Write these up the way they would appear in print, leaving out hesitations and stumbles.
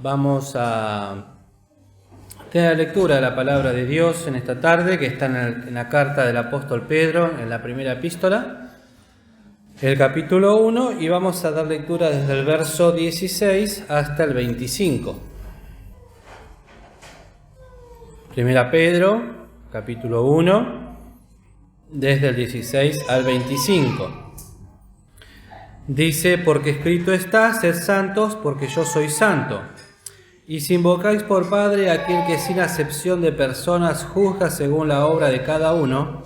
Vamos a tener lectura de la palabra de Dios en esta tarde, que está en la carta del apóstol Pedro, en la primera epístola, el capítulo 1, y vamos a dar lectura desde el verso 16 hasta el 25. Primera Pedro, capítulo 1, desde el 16 al 25. Dice: porque escrito está, sed santos, porque yo soy santo. Y si invocáis por Padre a aquel que sin acepción de personas juzga según la obra de cada uno,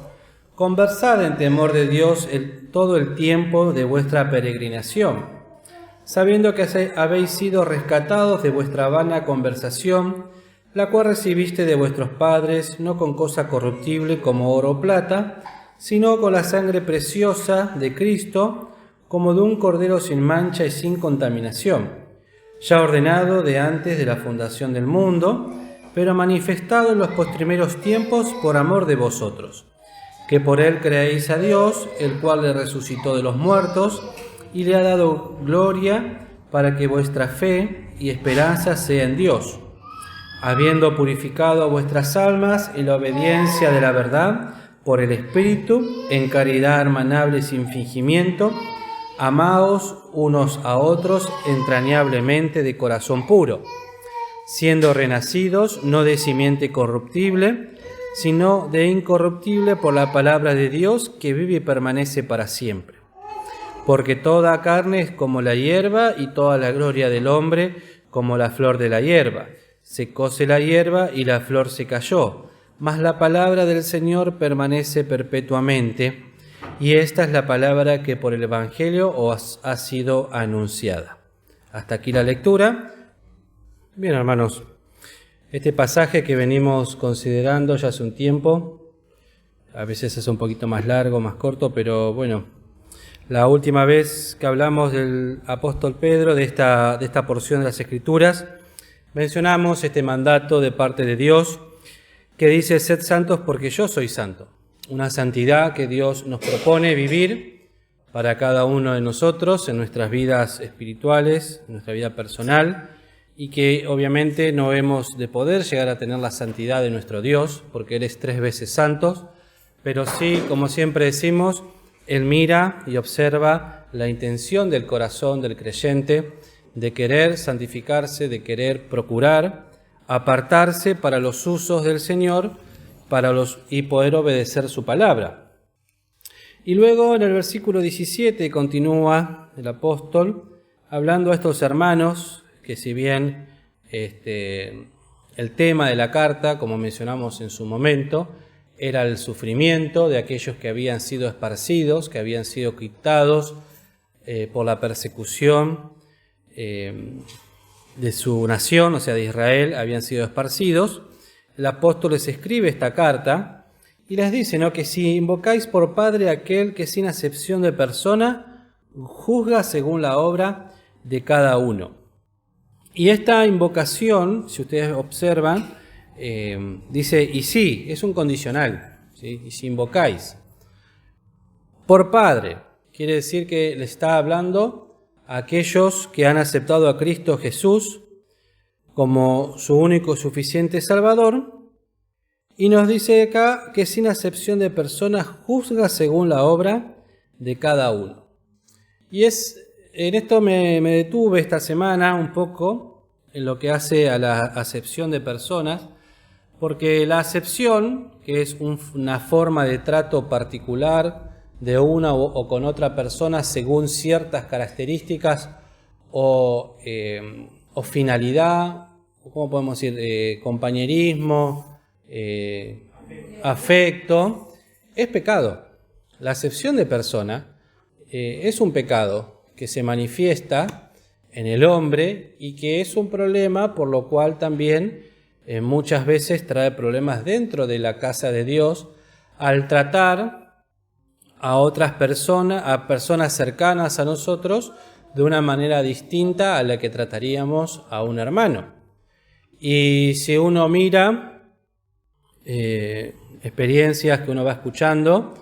conversad en temor de Dios todo el tiempo de vuestra peregrinación, sabiendo que habéis sido rescatados de vuestra vana conversación, la cual recibiste de vuestros padres, no con cosa corruptible como oro o plata, sino con la sangre preciosa de Cristo, como de un cordero sin mancha y sin contaminación, ya ordenado de antes de la fundación del mundo, pero manifestado en los postrimeros tiempos por amor de vosotros, que por él creéis a Dios, el cual le resucitó de los muertos y le ha dado gloria, para que vuestra fe y esperanza sea en Dios, habiendo purificado a vuestras almas en la obediencia de la verdad por el Espíritu, en caridad hermanable sin fingimiento. Amaos unos a otros entrañablemente de corazón puro, siendo renacidos no de simiente corruptible, sino de incorruptible por la palabra de Dios, que vive y permanece para siempre. Porque toda carne es como la hierba, y toda la gloria del hombre como la flor de la hierba. Secóse la hierba y la flor se cayó, mas la palabra del Señor permanece perpetuamente. Y esta es la palabra que por el Evangelio os ha sido anunciada. Hasta aquí la lectura. Bien, hermanos, este pasaje que venimos considerando ya hace un tiempo, a veces es un poquito más largo, más corto, pero bueno, la última vez que hablamos del apóstol Pedro, de esta porción de las Escrituras, mencionamos este mandato de parte de Dios que dice: sed santos porque yo soy santo. Una santidad que Dios nos propone vivir para cada uno de nosotros en nuestras vidas espirituales, en nuestra vida personal, y que obviamente no hemos de poder llegar a tener la santidad de nuestro Dios, porque Él es 3 veces santo, pero sí, como siempre decimos, Él mira y observa la intención del corazón del creyente de querer santificarse, de querer procurar apartarse para los usos del Señor, y poder obedecer su palabra. Y luego en el versículo 17 continúa el apóstol hablando a estos hermanos que, si bien el tema de la carta, como mencionamos en su momento, era el sufrimiento de aquellos que habían sido esparcidos, que habían sido quitados por la persecución de su nación, o sea, de Israel, habían sido esparcidos. El apóstol les escribe esta carta y les dice, ¿no?, que si invocáis por Padre a aquel que sin acepción de persona juzga según la obra de cada uno. Y esta invocación, si ustedes observan, dice, y sí, es un condicional, ¿sí? Y si invocáis por Padre, quiere decir que le está hablando a aquellos que han aceptado a Cristo Jesús como su único y suficiente Salvador, y nos dice acá que sin acepción de personas juzga según la obra de cada uno. Y en esto me detuve esta semana un poco en lo que hace a la acepción de personas, porque la acepción, que es una forma de trato particular de una o con otra persona según ciertas características o finalidad, ¿cómo podemos decir? Compañerismo, afecto, es pecado. La acepción de persona es un pecado que se manifiesta en el hombre y que es un problema por lo cual también muchas veces trae problemas dentro de la casa de Dios al tratar a otras personas, a personas cercanas a nosotros, de una manera distinta a la que trataríamos a un hermano. Y si uno mira experiencias que uno va escuchando,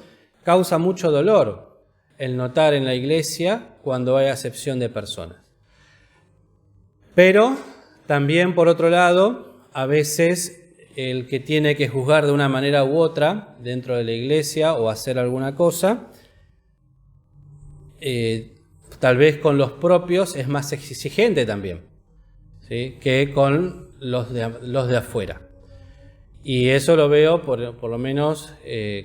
causa mucho dolor el notar en la iglesia cuando hay acepción de personas. Pero También, por otro lado, a veces el que tiene que juzgar de una manera u otra dentro de la iglesia o hacer alguna cosa, tal vez con los propios es más exigente también, ¿sí?, que con los de afuera. Y eso lo veo por lo menos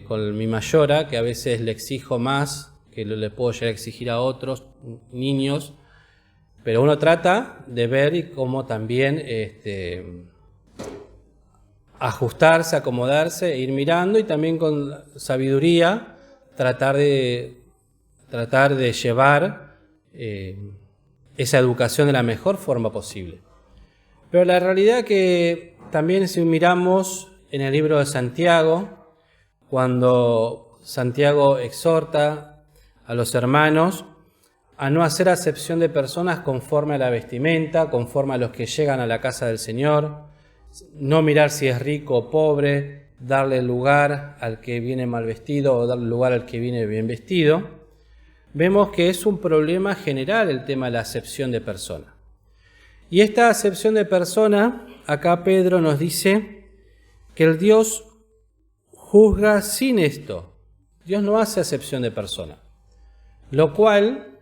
con mi mayora, que a veces le exijo más que le puedo llegar a exigir a otros niños, pero uno trata de ver y cómo también ajustarse, acomodarse, ir mirando y también con sabiduría tratar de llevar esa educación de la mejor forma posible. Pero la realidad que también si miramos en el libro de Santiago, cuando Santiago exhorta a los hermanos a no hacer acepción de personas conforme a la vestimenta, conforme a los que llegan a la casa del Señor, no mirar si es rico o pobre, darle lugar al que viene mal vestido o darle lugar al que viene bien vestido, vemos que es un problema general el tema de la acepción de persona. Y esta acepción de persona, acá Pedro nos dice que el Dios juzga sin esto. Dios no hace acepción de persona, lo cual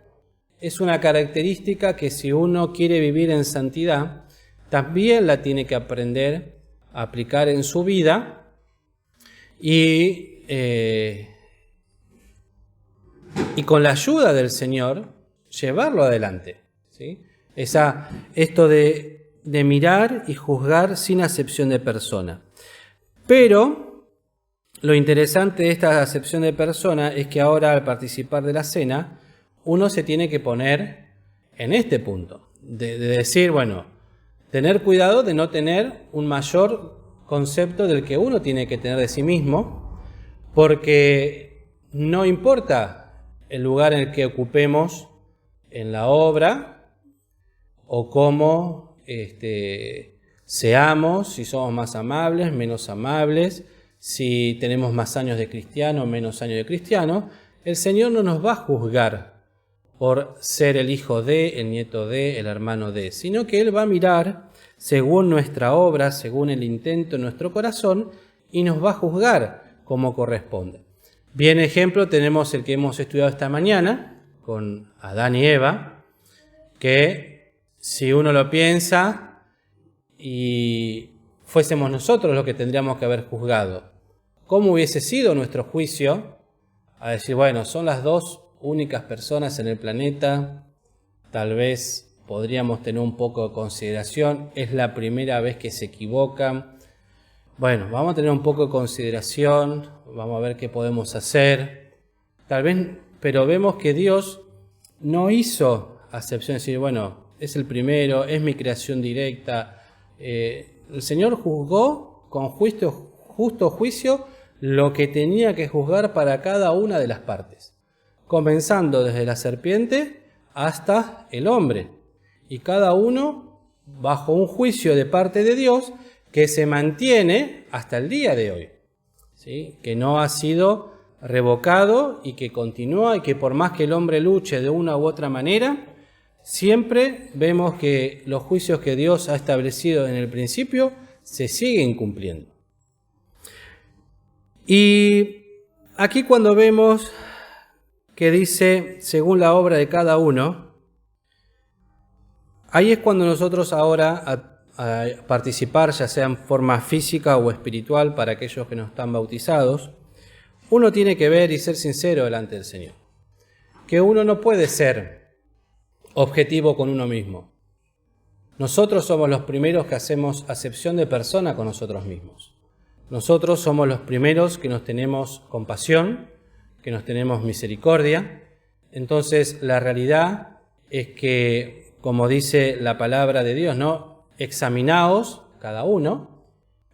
es una característica que si uno quiere vivir en santidad, también la tiene que aprender a aplicar en su vida y con la ayuda del Señor llevarlo adelante, ¿sí? Esto de mirar y juzgar sin acepción de persona. Pero lo interesante de esta acepción de persona es que ahora al participar de la cena, uno se tiene que poner en este punto, de decir, bueno, tener cuidado de no tener un mayor concepto del que uno tiene que tener de sí mismo, porque no importa el lugar en el que ocupemos en la obra, o cómo seamos, si somos más amables, menos amables, si tenemos más años de cristiano, menos años de cristiano, el Señor no nos va a juzgar por ser el hijo de, el nieto de, el hermano de, sino que Él va a mirar según nuestra obra, según el intento en nuestro corazón, y nos va a juzgar como corresponde. Bien ejemplo tenemos el que hemos estudiado esta mañana, con Adán y Eva, que si uno lo piensa y fuésemos nosotros los que tendríamos que haber juzgado, ¿cómo hubiese sido nuestro juicio? A decir, bueno, son las dos únicas personas en el planeta, tal vez podríamos tener un poco de consideración, es la primera vez que se equivocan. Bueno, vamos a tener un poco de consideración, vamos a ver qué podemos hacer. Tal vez, pero vemos que Dios no hizo acepción, de decir, bueno, es el primero, es mi creación directa. El Señor juzgó con justo juicio lo que tenía que juzgar para cada una de las partes, comenzando desde la serpiente hasta el hombre, y cada uno bajo un juicio de parte de Dios que se mantiene hasta el día de hoy, ¿sí?, que no ha sido revocado y que continúa, y que por más que el hombre luche de una u otra manera, siempre vemos que los juicios que Dios ha establecido en el principio se siguen cumpliendo. Y aquí cuando vemos que dice según la obra de cada uno, ahí es cuando nosotros ahora a participar, ya sea en forma física o espiritual para aquellos que no están bautizados, uno tiene que ver y ser sincero delante del Señor, que uno no puede ser objetivo con uno mismo. Nosotros somos los primeros que hacemos acepción de persona con nosotros mismos. Nosotros somos los primeros que nos tenemos compasión, que nos tenemos misericordia. Entonces la realidad es que, como dice la palabra de Dios, ¿no?, examinaos cada uno,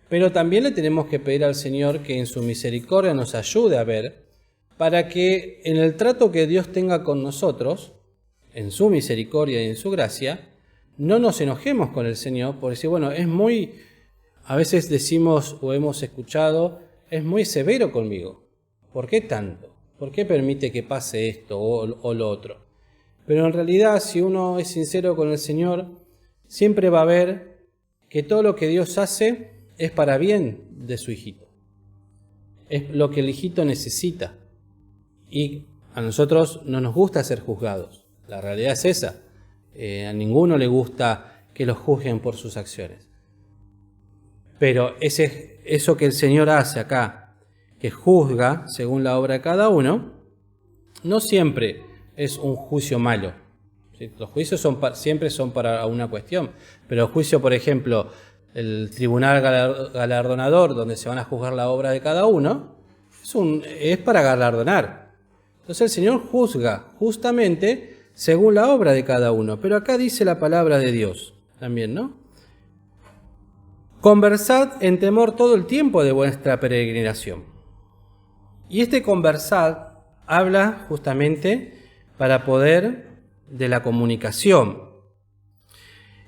pero también le tenemos que pedir al Señor que en su misericordia nos ayude a ver, para que en el trato que Dios tenga con nosotros, en su misericordia y en su gracia, no nos enojemos con el Señor por decir, bueno, a veces decimos o hemos escuchado, es muy severo conmigo. ¿Por qué tanto? ¿Por qué permite que pase esto o lo otro? Pero en realidad, si uno es sincero con el Señor, siempre va a ver que todo lo que Dios hace es para bien de su hijito. Es lo que el hijito necesita. Y a nosotros no nos gusta ser juzgados. La realidad es esa. A ninguno le gusta que los juzguen por sus acciones. Pero eso que el Señor hace acá, que juzga según la obra de cada uno, no siempre es un juicio malo. ¿Sí? Los juicios siempre son para una cuestión. Pero el juicio, por ejemplo, el tribunal galardonador, donde se van a juzgar la obra de cada uno, es para galardonar. Entonces el Señor juzga justamente según la obra de cada uno. Pero acá dice la palabra de Dios también, ¿no? Conversad en temor todo el tiempo de vuestra peregrinación. Y este conversar habla justamente para poder de la comunicación.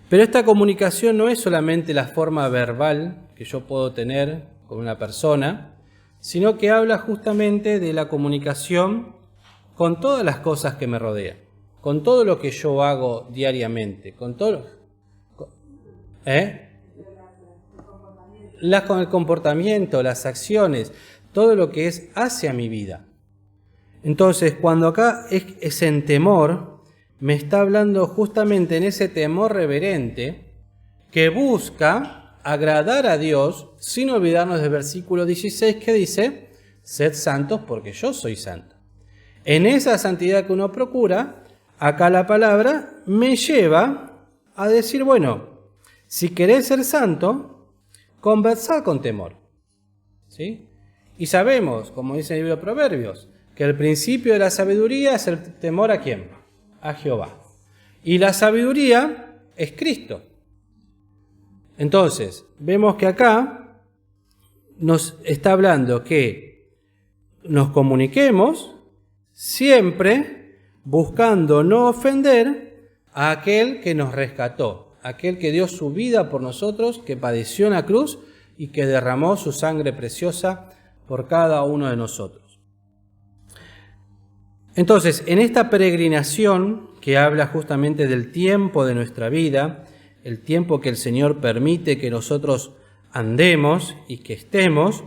Pero esta comunicación no es solamente la forma verbal que yo puedo tener con una persona, sino que habla justamente de la comunicación con todas las cosas que me rodean, con todo lo que yo hago diariamente, con todo, con el comportamiento, las acciones, todo lo que es hacia mi vida. Entonces, cuando acá es en temor, me está hablando justamente en ese temor reverente que busca agradar a Dios, sin olvidarnos del versículo 16 que dice, sed santos porque yo soy santo. En esa santidad que uno procura, acá la palabra me lleva a decir, bueno, si querés ser santo, conversad con temor. ¿Sí? Y sabemos, como dice el libro de Proverbios, que el principio de la sabiduría es el temor ¿a quién? A Jehová. Y la sabiduría es Cristo. Entonces, vemos que acá nos está hablando que nos comuniquemos siempre buscando no ofender a aquel que nos rescató, aquel que dio su vida por nosotros, que padeció en la cruz y que derramó su sangre preciosa por cada uno de nosotros. Entonces, en esta peregrinación que habla justamente del tiempo de nuestra vida, el tiempo que el Señor permite que nosotros andemos y que estemos,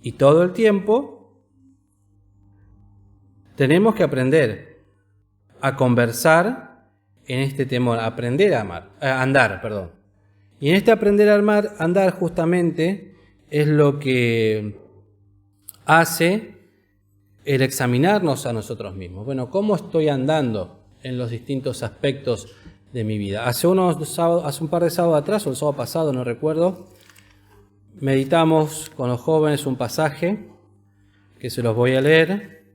y todo el tiempo tenemos que aprender a conversar en este temor, aprender a andar. Y en este aprender a andar justamente es lo que hace el examinarnos a nosotros mismos. Bueno, ¿cómo estoy andando en los distintos aspectos de mi vida? Hace un par de sábados atrás, o el sábado pasado, no recuerdo, meditamos con los jóvenes un pasaje que se los voy a leer,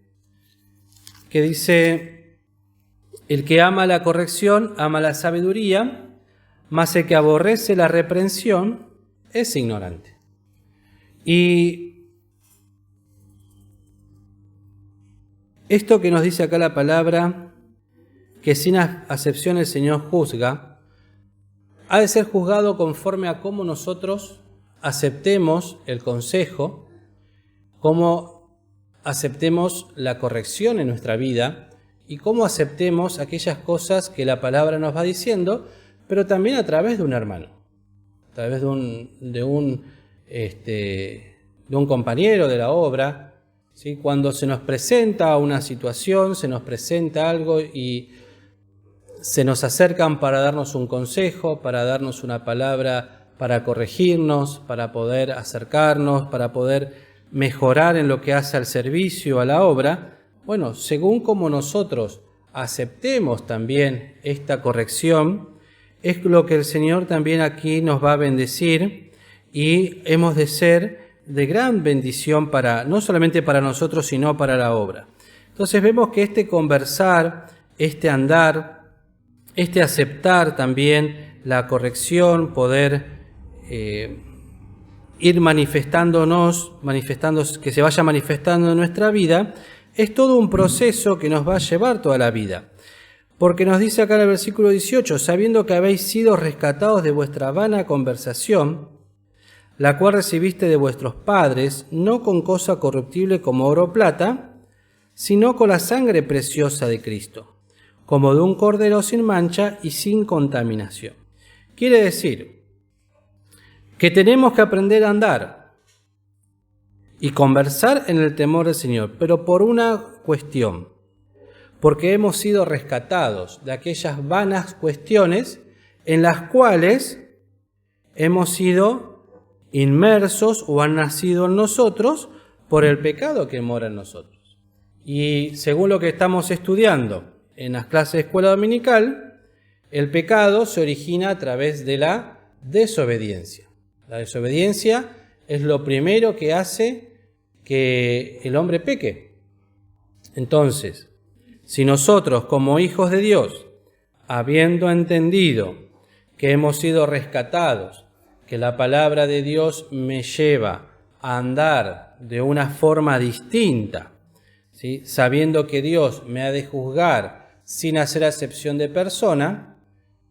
que dice, el que ama la corrección, ama la sabiduría, mas el que aborrece la reprensión es ignorante. Y esto que nos dice acá la palabra, que sin acepción el Señor juzga, ha de ser juzgado conforme a cómo nosotros aceptemos el consejo, cómo aceptemos la corrección en nuestra vida y cómo aceptemos aquellas cosas que la palabra nos va diciendo, pero también a través de un hermano, a través de un compañero de la obra. ¿Sí? Cuando se nos presenta una situación, se nos presenta algo y se nos acercan para darnos un consejo, para darnos una palabra, para corregirnos, para poder acercarnos, para poder mejorar en lo que hace al servicio, a la obra, bueno, según como nosotros aceptemos también esta corrección, es lo que el Señor también aquí nos va a bendecir y hemos de ser de gran bendición no solamente para nosotros, sino para la obra. Entonces vemos que este conversar, este andar, este aceptar también la corrección, poder ir que se vaya manifestando en nuestra vida, es todo un proceso que nos va a llevar toda la vida. Porque nos dice acá en el versículo 18, sabiendo que habéis sido rescatados de vuestra vana conversación, la cual recibiste de vuestros padres, no con cosa corruptible como oro o plata, sino con la sangre preciosa de Cristo, como de un cordero sin mancha y sin contaminación. Quiere decir que tenemos que aprender a andar y conversar en el temor del Señor, pero por una cuestión, porque hemos sido rescatados de aquellas vanas cuestiones en las cuales hemos sido inmersos o han nacido en nosotros por el pecado que mora en nosotros. Y según lo que estamos estudiando en las clases de escuela dominical, el pecado se origina a través de la desobediencia. La desobediencia es lo primero que hace que el hombre peque. Entonces, si nosotros como hijos de Dios, habiendo entendido que hemos sido rescatados, que la palabra de Dios me lleva a andar de una forma distinta, ¿sí?, sabiendo que Dios me ha de juzgar sin hacer acepción de persona,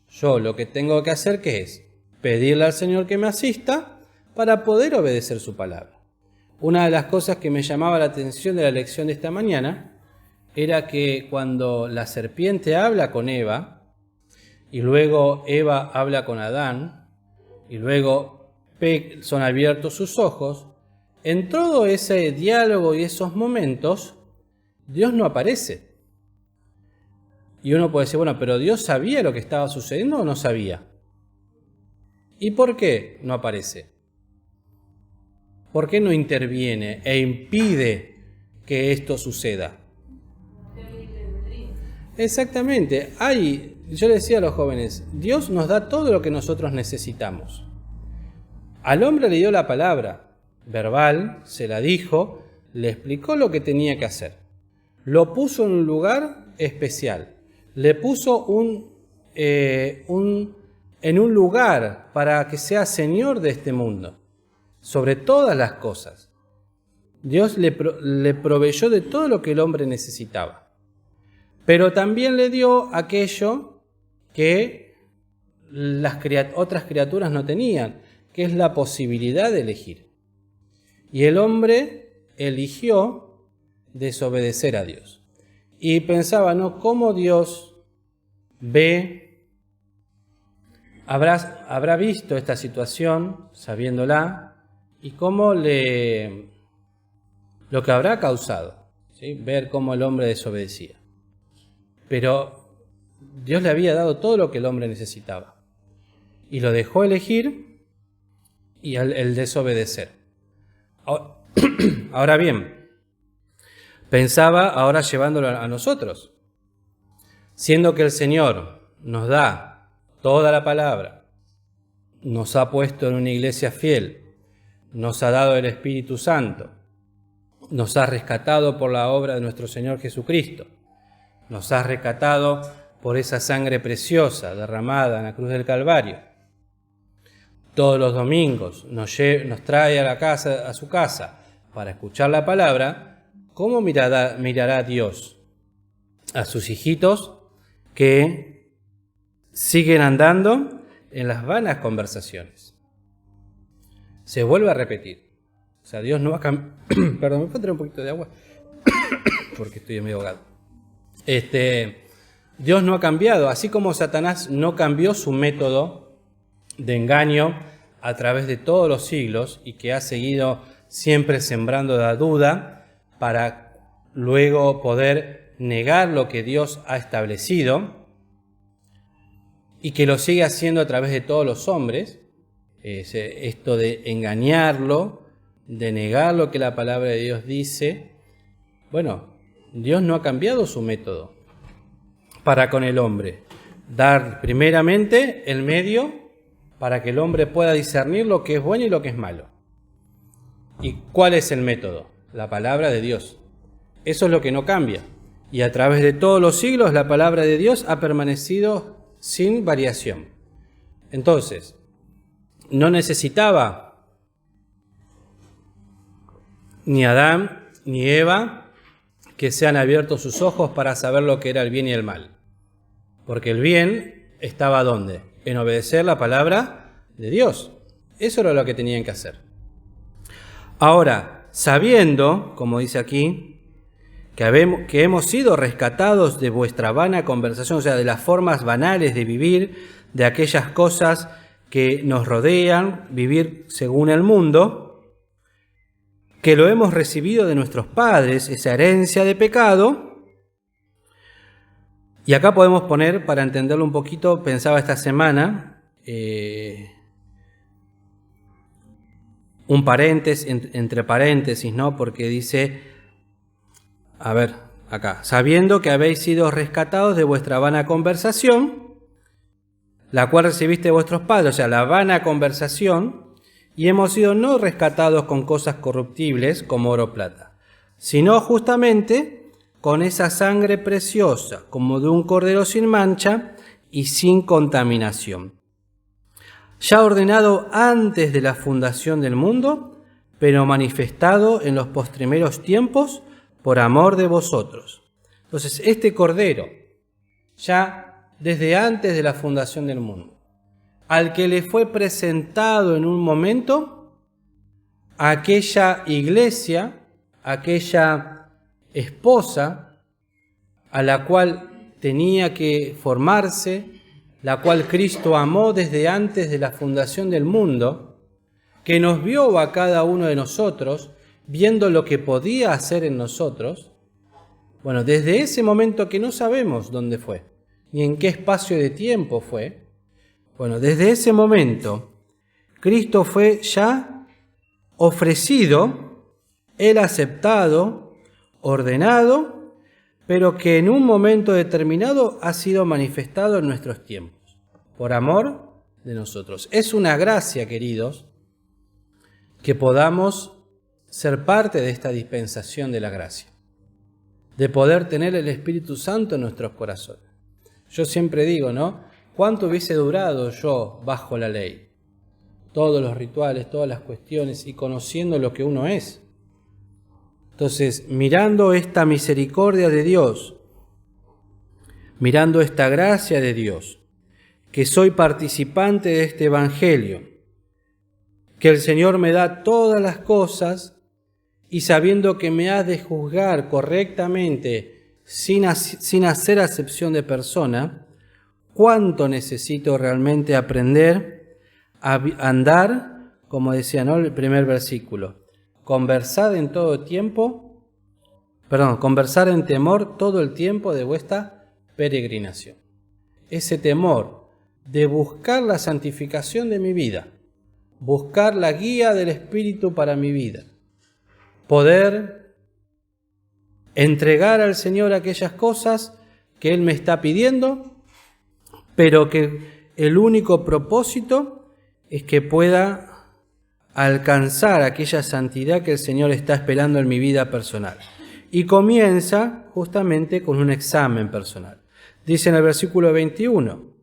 yo lo que tengo que hacer, ¿qué es? Pedirle al Señor que me asista para poder obedecer su palabra. Una de las cosas que me llamaba la atención de la lección de esta mañana era que cuando la serpiente habla con Eva, y luego Eva habla con Adán, y luego son abiertos sus ojos, en todo ese diálogo y esos momentos, Dios no aparece. Y uno puede decir, bueno, pero ¿Dios sabía lo que estaba sucediendo o no sabía? ¿Y por qué no aparece? ¿Por qué no interviene e impide que esto suceda? Exactamente. Yo le decía a los jóvenes, Dios nos da todo lo que nosotros necesitamos. Al hombre le dio la palabra verbal, se la dijo, le explicó lo que tenía que hacer. Lo puso en un lugar especial. Le puso en un lugar para que sea señor de este mundo, sobre todas las cosas. Dios le proveyó de todo lo que el hombre necesitaba. Pero también le dio aquello que las otras criaturas no tenían, que es la posibilidad de elegir. Y el hombre eligió desobedecer a Dios. Y pensaba, ¿no?, ¿cómo Dios habrá visto esta situación, sabiéndola, y cómo lo que habrá causado, ¿sí?, ver cómo el hombre desobedecía? Pero Dios le había dado todo lo que el hombre necesitaba. Y lo dejó elegir y el desobedecer. Ahora bien, pensaba ahora llevándolo a nosotros. Siendo que el Señor nos da toda la palabra, nos ha puesto en una iglesia fiel, nos ha dado el Espíritu Santo, nos ha rescatado por la obra de nuestro Señor Jesucristo, nos ha rescatado por esa sangre preciosa derramada en la cruz del Calvario. Todos los domingos nos trae a su casa para escuchar la palabra. ¿Cómo mirará Dios a sus hijitos que siguen andando en las vanas conversaciones? Se vuelve a repetir. O sea, Dios no va a cambiar. Perdón, ¿me puedo traer un poquito de agua? Porque estoy medio ahogado. Dios no ha cambiado, así como Satanás no cambió su método de engaño a través de todos los siglos y que ha seguido siempre sembrando la duda para luego poder negar lo que Dios ha establecido y que lo sigue haciendo a través de todos los hombres, esto de engañarlo, de negar lo que la palabra de Dios dice. Bueno, Dios no ha cambiado su método para con el hombre. Dar primeramente el medio para que el hombre pueda discernir lo que es bueno y lo que es malo. ¿Y cuál es el método? La palabra de Dios. Eso es lo que no cambia. Y a través de todos los siglos la palabra de Dios ha permanecido sin variación. Entonces, no necesitaba ni Adán ni Eva que sean abiertos sus ojos para saber lo que era el bien y el mal. Porque el bien estaba ¿dónde? En obedecer la palabra de Dios. Eso era lo que tenían que hacer. Ahora, sabiendo, como dice aquí, que hemos sido rescatados de vuestra vana conversación, o sea, de las formas banales de vivir, de aquellas cosas que nos rodean, vivir según el mundo, que lo hemos recibido de nuestros padres, esa herencia de pecado. Y acá podemos poner, para entenderlo un poquito, pensaba esta semana, un paréntesis, entre paréntesis, ¿no? Porque dice, a ver, acá, sabiendo que habéis sido rescatados de vuestra vana conversación, la cual recibiste de vuestros padres, o sea, la vana conversación, y hemos sido no rescatados con cosas corruptibles como oro o plata, sino justamente con esa sangre preciosa, como de un cordero sin mancha y sin contaminación, ya ordenado antes de la fundación del mundo, pero manifestado en los postrimeros tiempos por amor de vosotros. Entonces, este cordero, ya desde antes de la fundación del mundo, al que le fue presentado en un momento aquella iglesia, aquella esposa a la cual tenía que formarse, la cual Cristo amó desde antes de la fundación del mundo, que nos vio a cada uno de nosotros, viendo lo que podía hacer en nosotros. Bueno, desde ese momento que no sabemos dónde fue, ni en qué espacio de tiempo fue, bueno, desde ese momento, Cristo fue ya ofrecido, Él aceptado, ordenado, pero que en un momento determinado ha sido manifestado en nuestros tiempos, por amor de nosotros. Es una gracia, queridos, que podamos ser parte de esta dispensación de la gracia, de poder tener el Espíritu Santo en nuestros corazones. Yo siempre digo, ¿no? ¿Cuánto hubiese durado yo bajo la ley? Todos los rituales, todas las cuestiones y conociendo lo que uno es. Entonces, mirando esta misericordia de Dios, mirando esta gracia de Dios, que soy participante de este Evangelio, que el Señor me da todas las cosas y sabiendo que me ha de juzgar correctamente sin hacer acepción de persona, ¿cuánto necesito realmente aprender a andar, como decía, ¿no?, el primer versículo? Conversad en temor todo el tiempo de vuestra peregrinación. Ese temor de buscar la santificación de mi vida, buscar la guía del Espíritu para mi vida, poder entregar al Señor aquellas cosas que Él me está pidiendo, pero que el único propósito es que pueda alcanzar aquella santidad que el Señor está esperando en mi vida personal. Y comienza justamente con un examen personal. Dice en el versículo 21,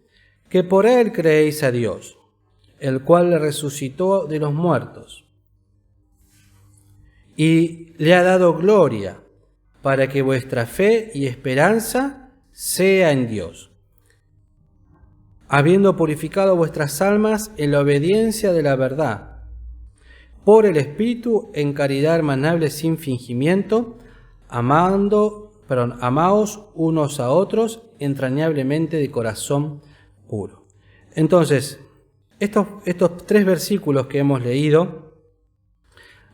que por Él creéis a Dios, el cual le resucitó de los muertos, y le ha dado gloria, para que vuestra fe y esperanza sea en Dios, habiendo purificado vuestras almas en la obediencia de la verdad, por el Espíritu en caridad hermanable sin fingimiento, amaos unos a otros entrañablemente de corazón puro. Entonces, estos 3 versículos que hemos leído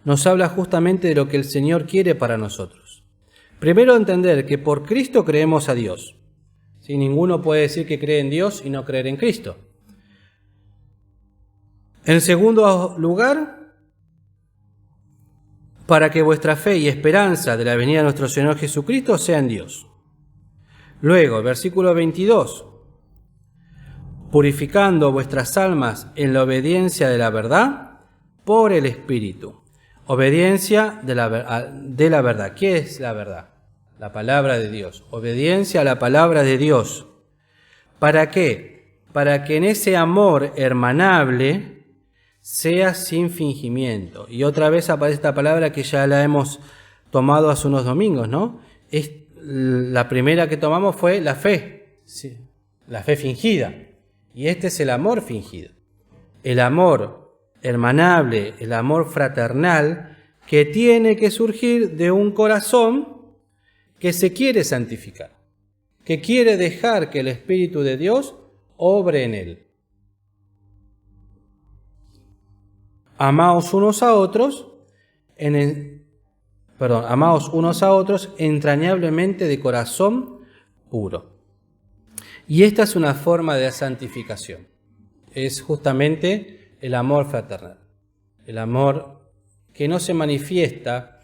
nos habla justamente de lo que el Señor quiere para nosotros. Primero, entender que por Cristo creemos a Dios. ¿Sí? Ninguno puede decir que cree en Dios y no creer en Cristo. En segundo lugar, para que vuestra fe y esperanza de la venida de nuestro Señor Jesucristo sea en Dios. Luego, versículo 22, purificando vuestras almas en la obediencia de la verdad por el Espíritu. Obediencia de la verdad. ¿Qué es la verdad? La palabra de Dios. Obediencia a la palabra de Dios. ¿Para qué? Para que en ese amor hermanable sea sin fingimiento. Y otra vez aparece esta palabra que ya la hemos tomado hace unos domingos, ¿no? La primera que tomamos fue la fe, sí, la fe fingida. Y este es el amor fingido. El amor hermanable, el amor fraternal, que tiene que surgir de un corazón que se quiere santificar, que quiere dejar que el Espíritu de Dios obre en él. amaos unos a otros, amaos unos a otros entrañablemente de corazón puro. Y esta es una forma de santificación. Es justamente el amor fraternal. El amor que no se manifiesta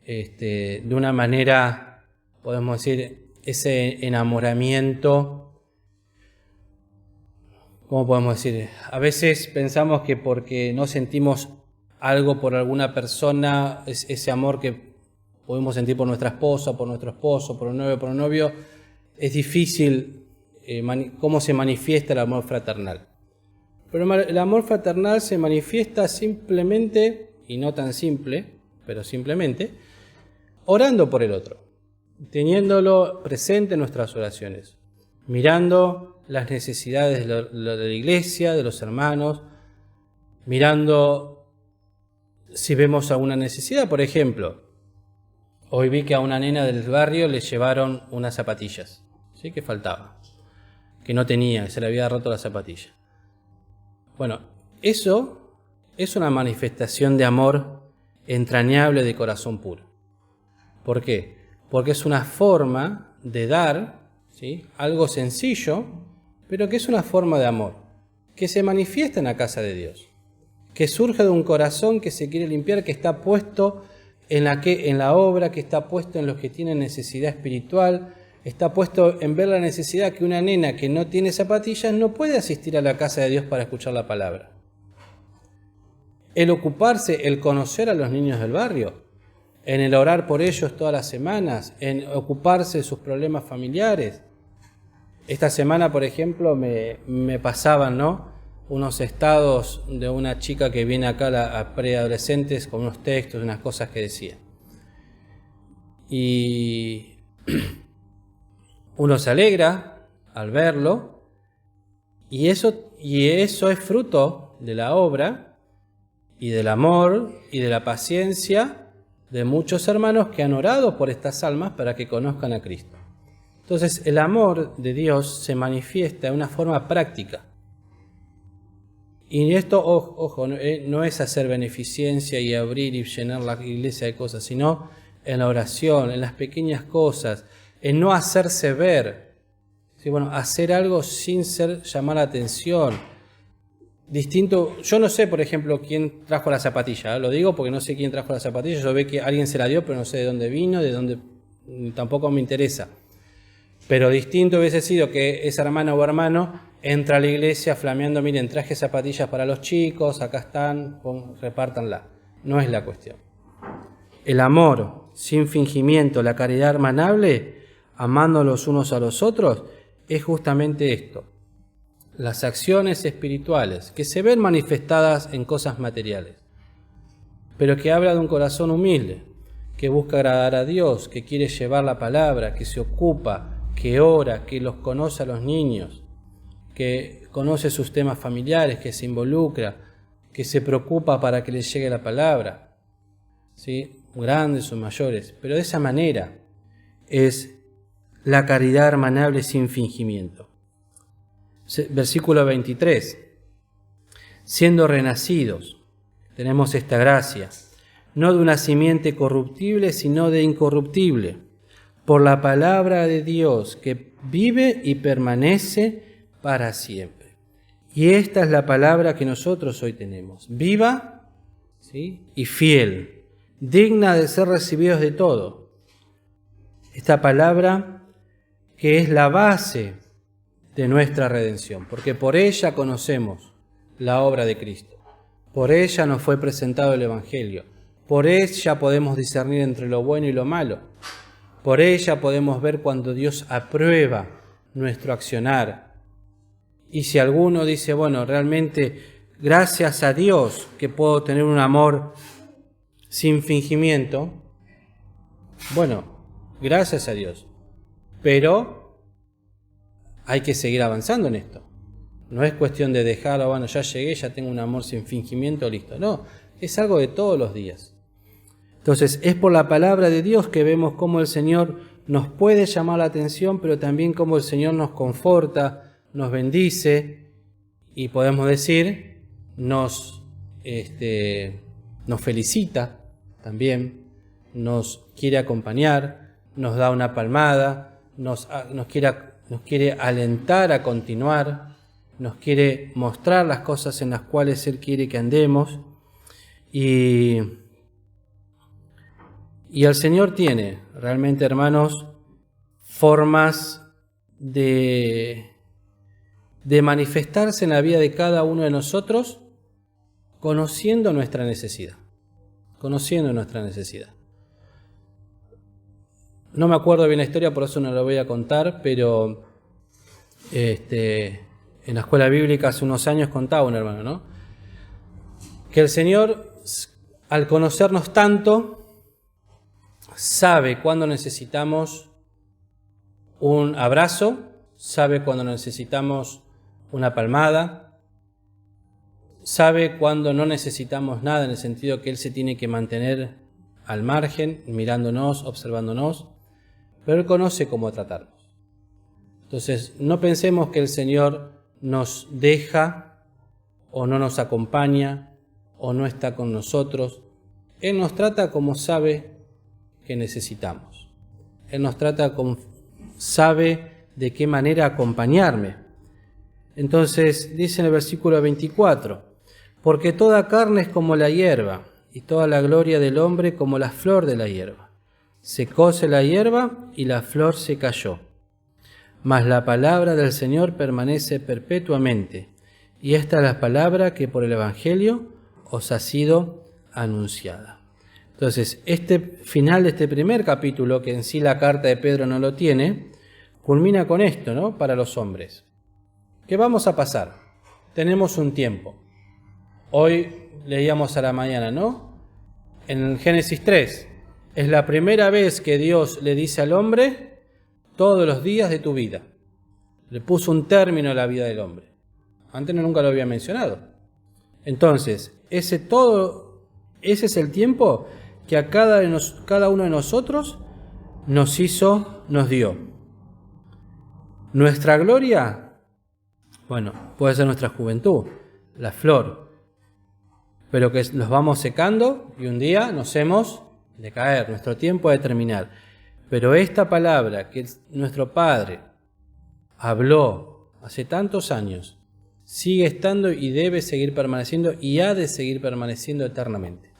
de una manera, podemos decir, ese enamoramiento. ¿Cómo podemos decir? A veces pensamos que porque no sentimos algo por alguna persona, ese amor que podemos sentir por nuestra esposa, por nuestro esposo, por un novio, es difícil cómo se manifiesta el amor fraternal. Pero el amor fraternal se manifiesta simplemente, y no tan simple, pero simplemente, orando por el otro, teniéndolo presente en nuestras oraciones, mirando las necesidades de la iglesia, de los hermanos, mirando si vemos alguna necesidad. Por ejemplo, hoy vi que a una nena del barrio le llevaron unas zapatillas, ¿sí? Que faltaba, que no tenía, se le había roto la zapatilla. Bueno, eso es una manifestación de amor entrañable de corazón puro. ¿Por qué? Porque es una forma de dar, ¿sí? Algo sencillo, pero que es una forma de amor, que se manifiesta en la casa de Dios, que surge de un corazón que se quiere limpiar, que está puesto en la obra, que está puesto en los que tienen necesidad espiritual, está puesto en ver la necesidad que una nena que no tiene zapatillas no puede asistir a la casa de Dios para escuchar la palabra. El ocuparse, el conocer a los niños del barrio, en el orar por ellos todas las semanas, en ocuparse de sus problemas familiares. Esta semana, por ejemplo, me pasaban, ¿no?, unos estados de una chica que viene acá a preadolescentes con unos textos, unas cosas que decía. Y uno se alegra al verlo, y eso es fruto de la obra y del amor y de la paciencia de muchos hermanos que han orado por estas almas para que conozcan a Cristo. Entonces, el amor de Dios se manifiesta de una forma práctica. Y esto, ojo, no es hacer beneficencia y abrir y llenar la iglesia de cosas, sino en la oración, en las pequeñas cosas, en no hacerse ver. ¿Sí? Bueno, hacer algo sin llamar la atención. Distinto, yo no sé, por ejemplo, quién trajo la zapatilla, ¿eh? Lo digo porque no sé quién trajo la zapatilla, yo veo que alguien se la dio, pero no sé de dónde vino, tampoco me interesa. Pero distinto hubiese sido que esa hermana o hermano entra a la iglesia flameando, miren, traje zapatillas para los chicos, acá están, repártanla. No es la cuestión. El amor sin fingimiento, la caridad hermanable, amando los unos a los otros, es justamente esto. Las acciones espirituales que se ven manifestadas en cosas materiales, pero que habla de un corazón humilde, que busca agradar a Dios, que quiere llevar la palabra, que se ocupa, que ora, que los conoce a los niños, que conoce sus temas familiares, que se involucra, que se preocupa para que les llegue la palabra, ¿sí? Grandes o mayores, pero de esa manera es la caridad hermanable sin fingimiento. Versículo 23. Siendo renacidos, tenemos esta gracia, no de una simiente corruptible, sino de incorruptible, por la palabra de Dios que vive y permanece para siempre. Y esta es la palabra que nosotros hoy tenemos, viva, ¿sí?, y fiel, digna de ser recibidos de todo. Esta palabra que es la base de nuestra redención, porque por ella conocemos la obra de Cristo, por ella nos fue presentado el Evangelio, por ella podemos discernir entre lo bueno y lo malo, por ella podemos ver cuando Dios aprueba nuestro accionar. Y si alguno dice, bueno, realmente gracias a Dios que puedo tener un amor sin fingimiento, bueno, gracias a Dios, pero hay que seguir avanzando en esto. No es cuestión de dejarlo, bueno, ya llegué, ya tengo un amor sin fingimiento, listo. No, es algo de todos los días. Entonces, es por la palabra de Dios que vemos cómo el Señor nos puede llamar la atención, pero también cómo el Señor nos conforta, nos bendice y podemos decir, nos nos felicita también, nos quiere acompañar, nos da una palmada, nos quiere alentar a continuar, nos quiere mostrar las cosas en las cuales Él quiere que andemos. Y el Señor tiene realmente, hermanos, formas de manifestarse en la vida de cada uno de nosotros, conociendo nuestra necesidad. No me acuerdo bien la historia, por eso no la voy a contar, pero en la escuela bíblica hace unos años contaba un hermano, ¿no? Que el Señor, al conocernos tanto, sabe cuándo necesitamos un abrazo, sabe cuándo necesitamos una palmada, sabe cuándo no necesitamos nada, en el sentido que Él se tiene que mantener al margen, mirándonos, observándonos, pero Él conoce cómo tratarnos. Entonces, no pensemos que el Señor nos deja o no nos acompaña o no está con nosotros. Él nos trata como sabe que necesitamos. Él nos trata como sabe de qué manera acompañarme. Entonces, dice en el versículo 24, porque toda carne es como la hierba, y toda la gloria del hombre como la flor de la hierba. Secóse la hierba y la flor se cayó. Mas la palabra del Señor permanece perpetuamente, y esta es la palabra que por el Evangelio os ha sido anunciada. Entonces, este final de este primer capítulo, que en sí la carta de Pedro no lo tiene, culmina con esto, ¿no? Para los hombres. ¿Qué vamos a pasar? Tenemos un tiempo. Hoy leíamos a la mañana, ¿no? En el Génesis 3, es la primera vez que Dios le dice al hombre, todos los días de tu vida. Le puso un término a la vida del hombre. Antes nunca lo había mencionado. Entonces, ese es el tiempo que a cada uno de nosotros nos dio. Nuestra gloria, bueno, puede ser nuestra juventud, la flor, pero que los vamos secando y un día nos hemos de caer, nuestro tiempo ha de terminar. Pero esta palabra que nuestro Padre habló hace tantos años, sigue estando y debe seguir permaneciendo y ha de seguir permaneciendo eternamente.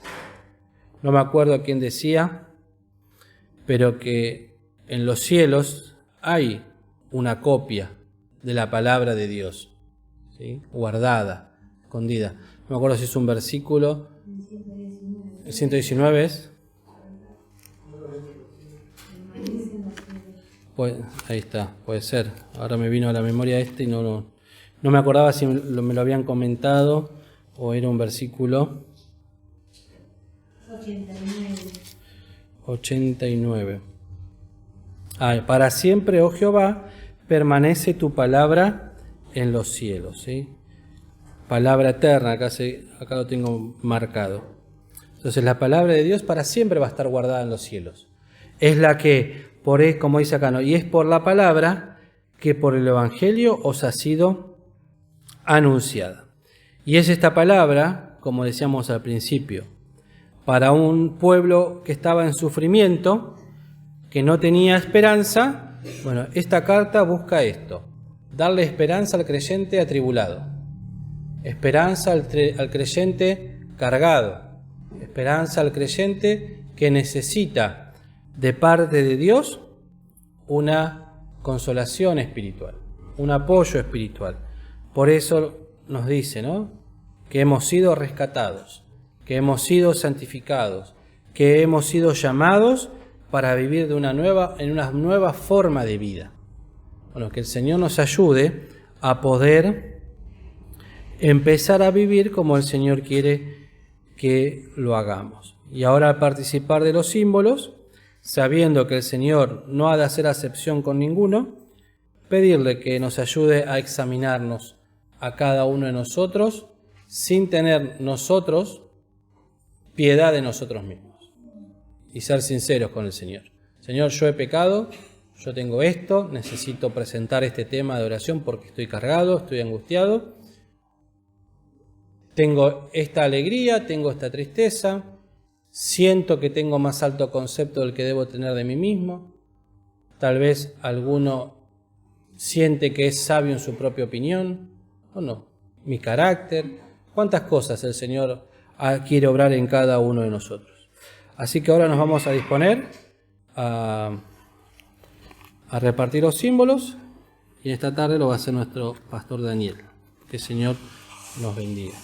No me acuerdo quién decía, pero que en los cielos hay una copia de la palabra de Dios, ¿sí? Guardada, escondida. No me acuerdo si es un versículo. El 119 es. Pues, ahí está, puede ser. Ahora me vino a la memoria y no me acordaba si me lo habían comentado o era un versículo. 89. Para siempre, oh Jehová, permanece tu palabra en los cielos, ¿sí? Palabra eterna, acá lo tengo marcado. Entonces la palabra de Dios para siempre va a estar guardada en los cielos. Es la que, como dice acá, ¿no? Y es por la palabra que por el Evangelio os ha sido anunciada. Y es esta palabra, como decíamos al principio, para un pueblo que estaba en sufrimiento, que no tenía esperanza. Bueno, esta carta busca esto, darle esperanza al creyente atribulado, esperanza al creyente cargado, esperanza al creyente que necesita de parte de Dios una consolación espiritual, un apoyo espiritual. Por eso nos dice, ¿no?, que hemos sido rescatados, que hemos sido santificados, que hemos sido llamados para vivir en una nueva forma de vida. Bueno, que el Señor nos ayude a poder empezar a vivir como el Señor quiere que lo hagamos. Y ahora, al participar de los símbolos, sabiendo que el Señor no ha de hacer acepción con ninguno, pedirle que nos ayude a examinarnos a cada uno de nosotros sin tener nosotros piedad de nosotros mismos y ser sinceros con el Señor. Señor, yo he pecado, yo tengo esto, necesito presentar este tema de oración porque estoy cargado, estoy angustiado. tengo esta alegría, tengo esta tristeza, siento que tengo más alto concepto del que debo tener de mí mismo. Tal vez alguno siente que es sabio en su propia opinión, o no. Mi carácter, cuántas cosas el Señor quiere obrar en cada uno de nosotros. Así que ahora nos vamos a disponer a repartir los símbolos, y esta tarde lo va a hacer nuestro pastor Daniel. Que el Señor nos bendiga.